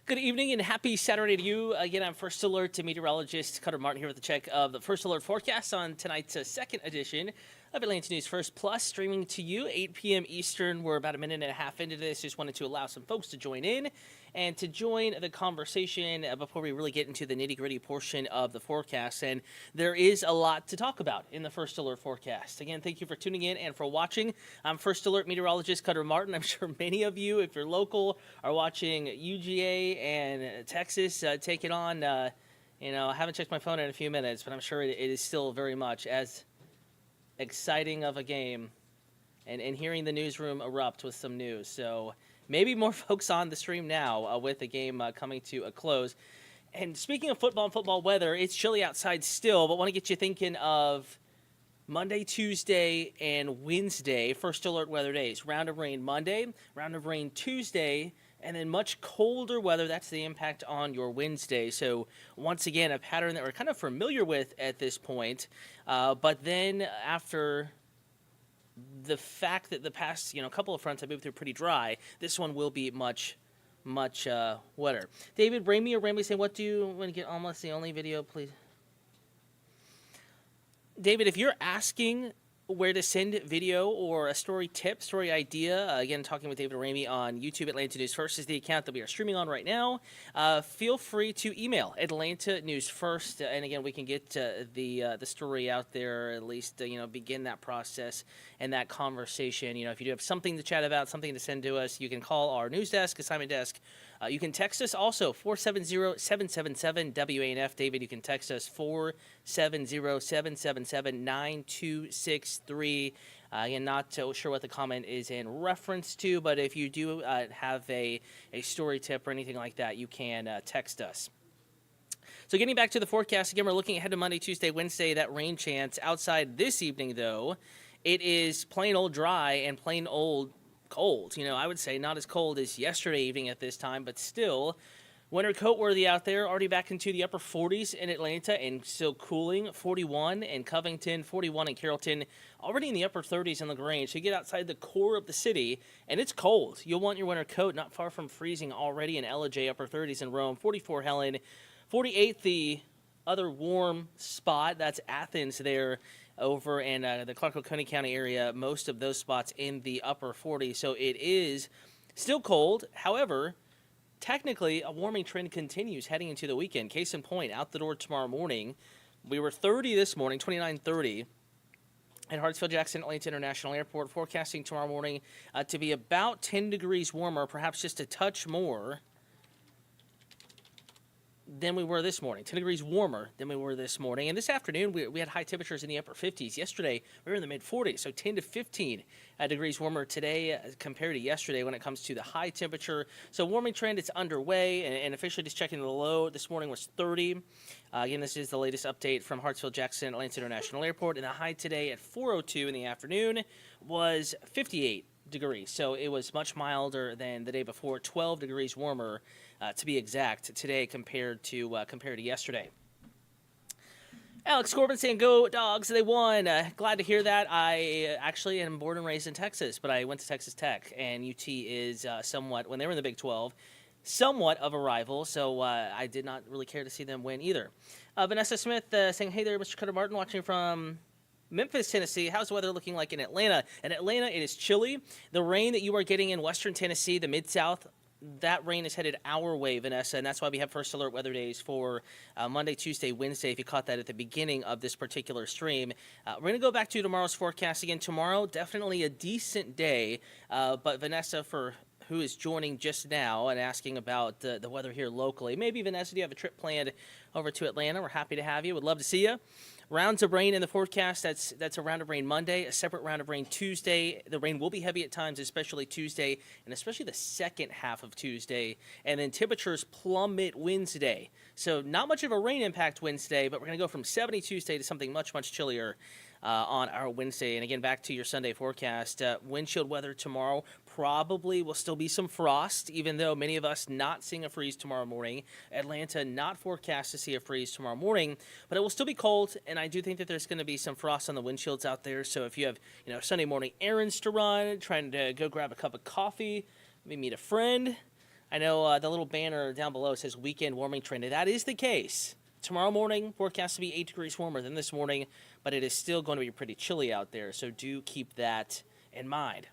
Good evening and happy Saturday to you. Again, I'm First Alert Meteorologist Cutter Martin here with a check of the First Alert forecast on tonight's second edition of Atlanta News First Plus, streaming to you 8 p.m. Eastern. We're about a minute and a half into this. Just wanted to allow some folks to join in and to join the conversation before we really get into the nitty-gritty portion of the forecast. And there is a lot to talk about in the First Alert forecast. Again, thank you for tuning in and for watching. I'm First Alert Meteorologist Cutter Martin. I'm sure many of you, if you're local, are watching UGA and Texas take it on. I haven't checked my phone in a few minutes, but I'm sure it is still very much as exciting of a game and hearing the newsroom erupt with some news. So maybe more folks on the stream now with the game coming to a close. And speaking of football and football weather, it's chilly outside still, but want to get you thinking of Monday, Tuesday, and Wednesday, First Alert weather days. Round of rain Monday, round of rain Tuesday, and then much colder weather. That's the impact on your Wednesday. So once again, a pattern that we're kind of familiar with at this point. But then after the fact that the past couple of fronts have moved through pretty dry, this one will be much wetter. David Ramey or Ramey saying, what do you want to get almost the only video, please? David, if you're asking where to send video or a story tip, story idea, again, talking with David Ramey on YouTube. Atlanta News First is the account that we are streaming on right now. Feel free to email Atlanta News First, and again, we can get the story out there, at least begin that process and that conversation. If you do have something to chat about, something to send to us, you can call our news desk, assignment desk. You can text us also, 470-777-WANF. David, you can text us 470-777-9263. Again, not sure what the comment is in reference to, but if you do have a story tip or anything like that, you can text us. So getting back to the forecast, again, we're looking ahead to Monday, Tuesday, Wednesday, that rain chance. Outside this evening, though, it is plain old dry and plain old cold. I would say not as cold as yesterday evening at this time, but still winter coat worthy out there. Already back into the upper 40s in Atlanta and still cooling. 41 in Covington, 41 in Carrollton, already in the upper 30s in LaGrange. So you get outside the core of the city and it's cold. You'll want your winter coat, not far from freezing already in LJ, upper 30s in Rome, 44 Helen, 48 the other warm spot. That's Athens there over in the Clark-Oconee County area, most of those spots in the upper 40s. So it is still cold. However, technically, a warming trend continues heading into the weekend. Case in point, out the door tomorrow morning, we were 30 this morning, 29:30 at Hartsfield-Jackson Atlanta International Airport, forecasting tomorrow morning to be about 10 degrees warmer, perhaps just a touch more than we were this morning, 10 degrees warmer than we were this morning. And this afternoon, we had high temperatures in the upper 50s. Yesterday, we were in the mid-40s, so 10 to 15 degrees warmer today compared to yesterday when it comes to the high temperature. So warming trend, it's underway, and officially just checking the low this morning was 30. Again, this is the latest update from Hartsfield-Jackson Atlanta International Airport, and the high today at 4:02 in the afternoon was 58 degrees. So it was much milder than the day before, 12 degrees warmer to be exact today compared to yesterday. Alex Corbin saying, go Dogs, they won. Glad to hear that. I actually am born and raised in Texas, but I went to Texas Tech, and UT is somewhat, when they were in the Big 12, somewhat of a rival, so I did not really care to see them win either. Vanessa Smith saying, hey there, Mr. Cutter Martin, watching from Memphis, Tennessee. How's the weather looking like in Atlanta? In Atlanta, it is chilly. The rain that you are getting in western Tennessee, the Mid-South, that rain is headed our way, Vanessa, and that's why we have First Alert weather days for Monday, Tuesday, Wednesday, if you caught that at the beginning of this particular stream. We're going to go back to tomorrow's forecast again. Tomorrow, definitely a decent day, but Vanessa, for who is joining just now and asking about the weather here locally, maybe, Vanessa, do you have a trip planned over to Atlanta? We're happy to have you. Would love to see you. Rounds of rain in the forecast, that's a round of rain Monday, a separate round of rain Tuesday. The rain will be heavy at times, especially Tuesday, and especially the second half of Tuesday. And then temperatures plummet Wednesday. So not much of a rain impact Wednesday, but we're going to go from 70 Tuesday to something much, much chillier on our Wednesday. And again, back to your Sunday forecast. Wind chill weather tomorrow. Probably will still be some frost, even though many of us not seeing a freeze tomorrow morning. Atlanta not forecast to see a freeze tomorrow morning, but it will still be cold. And I do think that there's going to be some frost on the windshields out there. So if you have, Sunday morning errands to run, trying to go grab a cup of coffee, maybe meet a friend. I know the little banner down below says weekend warming trend. That is the case. Tomorrow morning, forecast to be 8 degrees warmer than this morning, but it is still going to be pretty chilly out there, so do keep that in mind.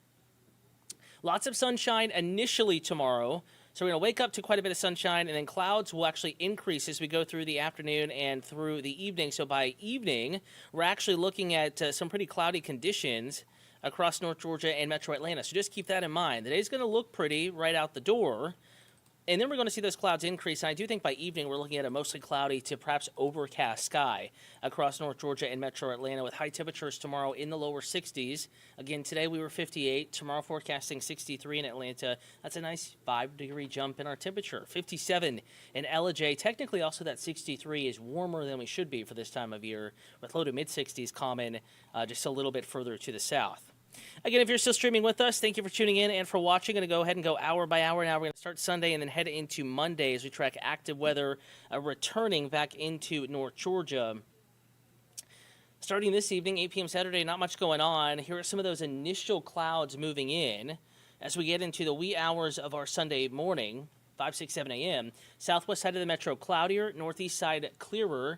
Lots of sunshine initially tomorrow, so we're going to wake up to quite a bit of sunshine, and then clouds will actually increase as we go through the afternoon and through the evening. So by evening, we're actually looking at some pretty cloudy conditions across North Georgia and Metro Atlanta, so just keep that in mind. The day's going to look pretty right out the door. And then we're going to see those clouds increase. And I do think by evening we're looking at a mostly cloudy to perhaps overcast sky across North Georgia and Metro Atlanta with high temperatures tomorrow in the lower 60s. Again, today we were 58. Tomorrow forecasting 63 in Atlanta. That's a nice 5-degree jump in our temperature. 57 in Ellijay. Technically also that 63 is warmer than we should be for this time of year, with low to mid-60s common just a little bit further to the south. Again, if you're still streaming with us, thank you for tuning in and for watching. Going to go ahead and go hour by hour now. We're going to start Sunday and then head into Monday as we track active weather returning back into North Georgia. Starting this evening, 8 p.m. Saturday, not much going on. Here are some of those initial clouds moving in as we get into the wee hours of our Sunday morning, 5, 6, 7 a.m. Southwest side of the metro cloudier, northeast side clearer.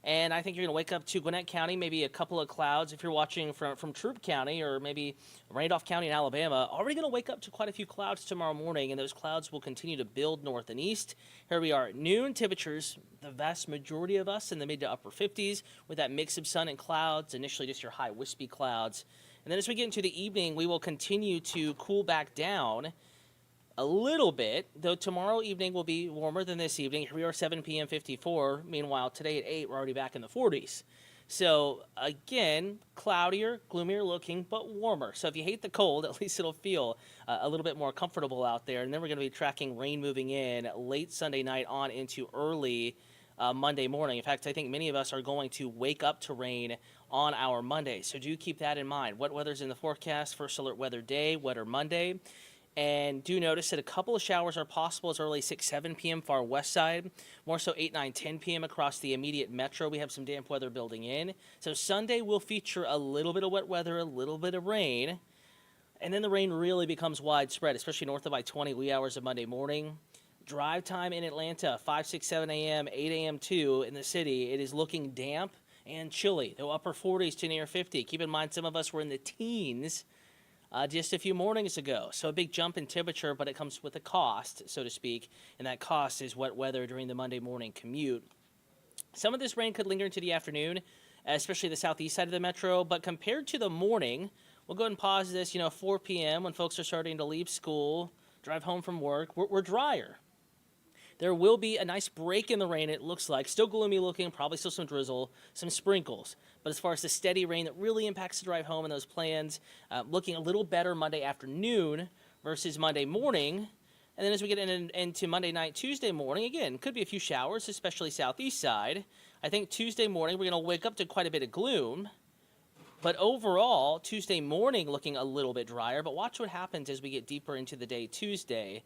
And I think you're going to wake up to Gwinnett County, maybe a couple of clouds. If you're watching from Troup County or maybe Randolph County in Alabama, already going to wake up to quite a few clouds tomorrow morning, and those clouds will continue to build north and east. Here we are at noon. Temperatures, the vast majority of us in the mid to upper 50s with that mix of sun and clouds, initially just your high wispy clouds. And then as we get into the evening, we will continue to cool back down a little bit, though tomorrow evening will be warmer than this evening. Here we are, 7 p.m. 54. Meanwhile, today at 8, we're already back in the 40s. So, again, cloudier, gloomier looking, but warmer. So if you hate the cold, at least it'll feel a little bit more comfortable out there. And then we're going to be tracking rain moving in late Sunday night on into early Monday morning. In fact, I think many of us are going to wake up to rain on our Monday. So do keep that in mind. What weather's in the forecast? First alert weather day, wetter Monday. And do notice that a couple of showers are possible as early as 6, 7 p.m. far west side. More so 8, 9, 10 p.m. across the immediate metro. We have some damp weather building in. So Sunday will feature a little bit of wet weather, a little bit of rain. And then the rain really becomes widespread, especially north of I-20, wee hours of Monday morning. Drive time in Atlanta, 5, 6, 7 a.m., 8 a.m. too in the city. It is looking damp and chilly. The upper 40s to near 50. Keep in mind some of us were in the teens just a few mornings ago. So a big jump in temperature, but it comes with a cost, so to speak, and that cost is wet weather during the Monday morning commute. Some of this rain could linger into the afternoon, especially the southeast side of the metro, but compared to the morning, we'll go ahead and pause this, 4 p.m. when folks are starting to leave school, drive home from work, we're drier. There will be a nice break in the rain, it looks like. Still gloomy looking, probably still some drizzle, some sprinkles. But as far as the steady rain that really impacts the drive home and those plans, looking a little better Monday afternoon versus Monday morning. And then as we get into Monday night, Tuesday morning, again, could be a few showers, especially southeast side. I think Tuesday morning we're going to wake up to quite a bit of gloom. But overall, Tuesday morning looking a little bit drier. But watch what happens as we get deeper into the day Tuesday.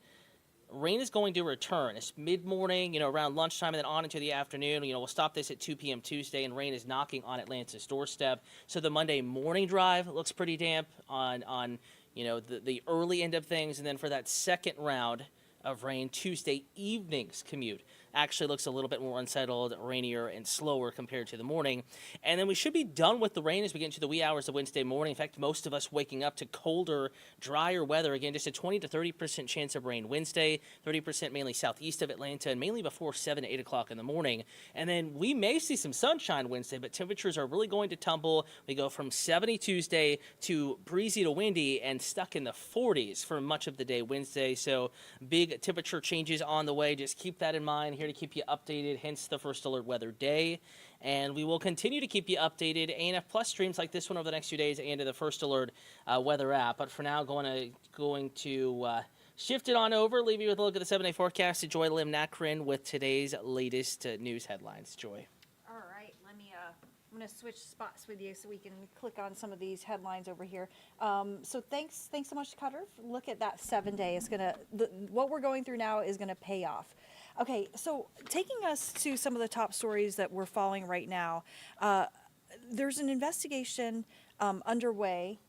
Rain is going to return. It's mid-morning, around lunchtime and then on into the afternoon. We'll stop this at 2 p.m. Tuesday, and rain is knocking on Atlanta's doorstep. So the Monday morning drive looks pretty damp on the early end of things. And then for that second round of rain, Tuesday evening's commute actually looks a little bit more unsettled, rainier, and slower compared to the morning. And then we should be done with the rain as we get into the wee hours of Wednesday morning. In fact, most of us waking up to colder, drier weather. Again, just a 20 to 30% chance of rain Wednesday, 30% mainly southeast of Atlanta, and mainly before 7 to 8 o'clock in the morning. And then we may see some sunshine Wednesday, but temperatures are really going to tumble. We go from 70 Tuesday to breezy to windy and stuck in the 40s for much of the day Wednesday. So big temperature changes on the way. Just keep that in mind. Here to keep you updated, hence the first alert weather day. And we will continue to keep you updated. ANF+ streams like this one over the next few days and to the first alert weather app. But for now, going to shift it on over, leave you with a look at the 7-day forecast. Enjoy Lim Nakrin with today's latest news headlines. Joy. All right, let me I'm going to switch spots with you so we can click on some of these headlines over here. So thanks so much, Cutter. Look at that 7 day. It's gonna what we're going through now is gonna pay off. Okay, so taking us to some of the top stories that we're following right now. There's an investigation underway,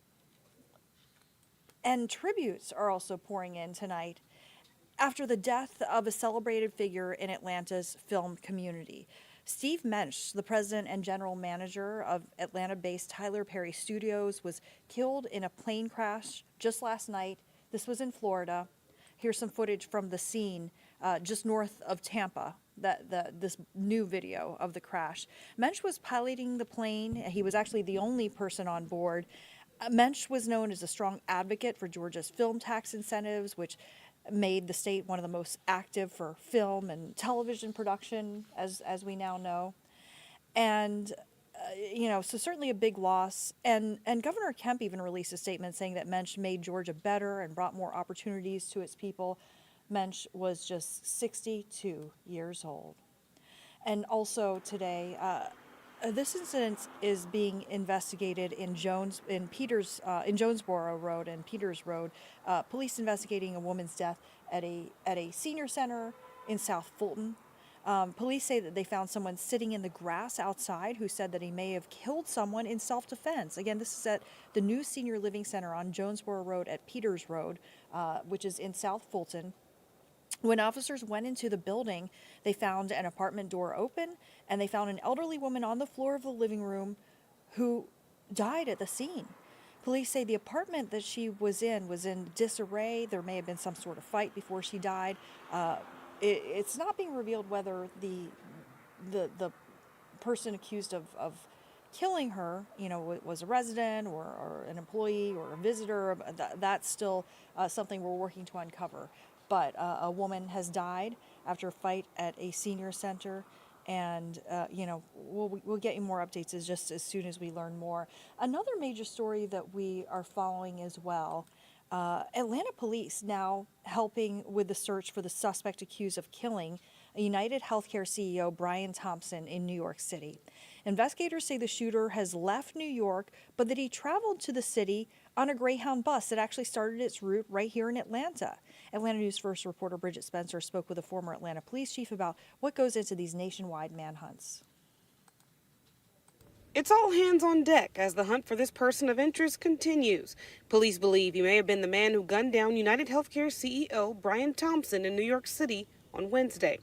and tributes are also pouring in tonight after the death of a celebrated figure in Atlanta's film community. Steve Mensch, the president and general manager of Atlanta-based Tyler Perry Studios, was killed in a plane crash just last night. This was in Florida. Here's some footage from the scene just north of Tampa, this new video of the crash. Mensch was piloting the plane. He was actually the only person on board. Mensch was known as a strong advocate for Georgia's film tax incentives, which made the state one of the most active for film and television production, as we now know. And, so certainly a big loss. And Governor Kemp even released a statement saying that Mensch made Georgia better and brought more opportunities to its people. Mensch was just 62 years old. And also today, this incident is being investigated in Jonesboro Road and Peters Road. Police investigating a woman's death at a senior center in South Fulton. Police say that they found someone sitting in the grass outside who said that he may have killed someone in self-defense. Again, this is at the new senior living center on Jonesboro Road at Peters Road, which is in South Fulton. When officers went into the building, they found an apartment door open, and they found an elderly woman on the floor of the living room who died at the scene. Police say the apartment that she was in disarray. There may have been some sort of fight before she died. It's not being revealed whether the person accused of killing her, was a resident or an employee or a visitor. That's still something we're working to uncover. But a woman has died after a fight at a senior center, and we'll get you more updates as soon as we learn more. Another major story that we are following as well. Atlanta police now helping with the search for the suspect accused of killing a United Healthcare CEO, Brian Thompson, in New York City. Investigators say the shooter has left New York, but that he traveled to the city on a Greyhound bus that actually started its route right here in Atlanta. Atlanta News First reporter Bridget Spencer spoke with a former Atlanta police chief about what goes into these nationwide manhunts. It's all hands on deck as the hunt for this person of interest continues. Police believe he may have been the man who gunned down United Healthcare CEO Brian Thompson in New York City on Wednesday.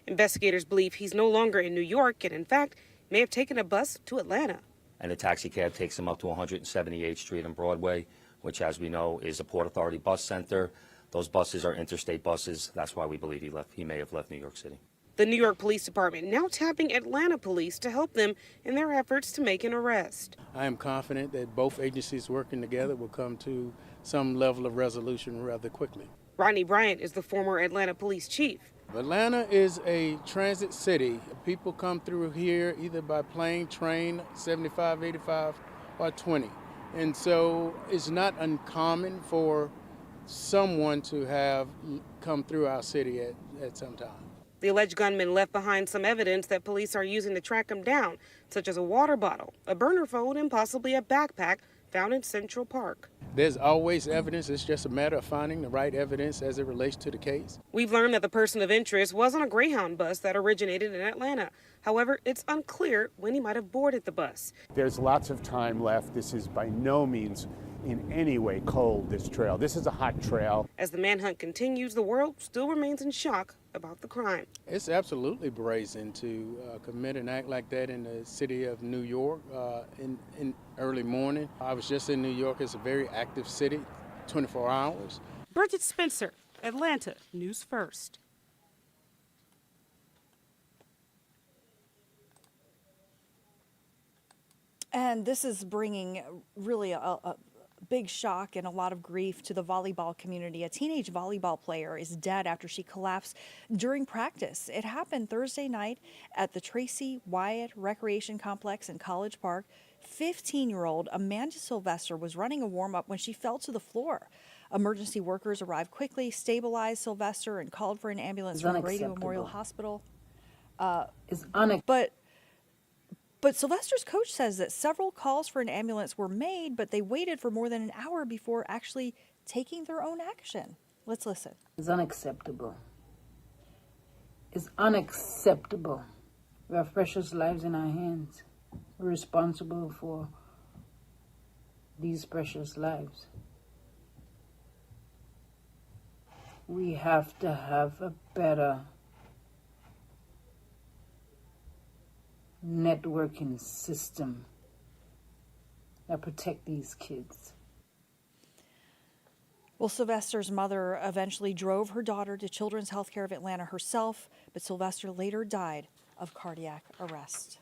Investigators believe he's no longer in New York and, in fact, may have taken a bus to Atlanta. And the taxi cab takes him up to 178th Street and Broadway, which, as we know, is a Port Authority bus center. Those buses are interstate buses. That's why we believe he may have left New York City. The New York Police Department now tapping Atlanta police to help them in their efforts to make an arrest. I am confident that both agencies working together will come to some level of resolution rather quickly. Rodney Bryant is the former Atlanta police chief. Atlanta is a transit city. People come through here either by plane, train, 75, 85, or 20. And so it's not uncommon for someone to have come through our city at some time. The alleged gunman left behind some evidence that police are using to track him down, such as a water bottle, a burner phone, and possibly a backpack found in Central Park. There's always evidence. It's just a matter of finding the right evidence as it relates to the case. We've learned that the person of interest was on a Greyhound bus that originated in Atlanta. However, it's unclear when he might have boarded the bus. There's lots of time left. This is by no means in any way cold, this trail. This is a hot trail. As the manhunt continues, the world still remains in shock about the crime. It's absolutely brazen to commit an act like that in the city of New York in early morning. I was just in New York. It's a very active city, 24 hours. Bridget Spencer, Atlanta News First. And this is bringing really a big shock and a lot of grief to the volleyball community. A teenage volleyball player is dead after she collapsed during practice. It happened Thursday night at the Tracy Wyatt Recreation Complex in College Park. 15-year-old Amanda Sylvester was running a warm-up when she fell to the floor. Emergency workers arrived quickly, stabilized Sylvester, and called for an ambulance from Grady Memorial Hospital. But But Sylvester's coach says that several calls for an ambulance were made, but they waited for more than an hour before actually taking their own action. Let's listen. It's unacceptable. It's unacceptable. We have precious lives in our hands. We're responsible for these precious lives. We have to have a better networking system that protect these kids. Well, Sylvester's mother eventually drove her daughter to Children's Healthcare of Atlanta herself, but Sylvester later died of cardiac arrest.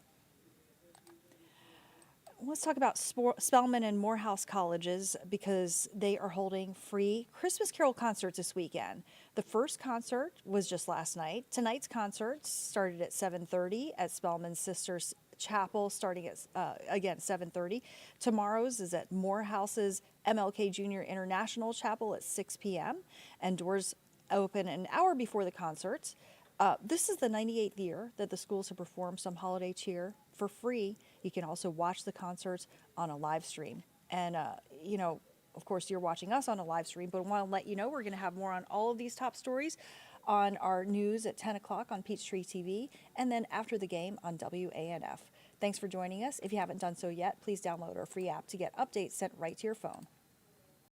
Let's talk about Spelman and Morehouse colleges because they are holding free Christmas Carol concerts this weekend. The first concert was just last night. Tonight's concert started at 7:30 at Spelman's Sisters Chapel, starting at, again, 7:30. Tomorrow's is at Morehouse's MLK Junior International Chapel at 6 p.m. and doors open an hour before the concerts. This is the 98th year that the schools have performed Some Holiday Cheer for free. You can also watch the concerts on a live stream. And, of course, you're watching us on a live stream, but I want to let you know we're going to have more on all of these top stories on our news at 10 o'clock on Peachtree TV and then after the game on WANF. Thanks for joining us. If you haven't done so yet, please download our free app to get updates sent right to your phone.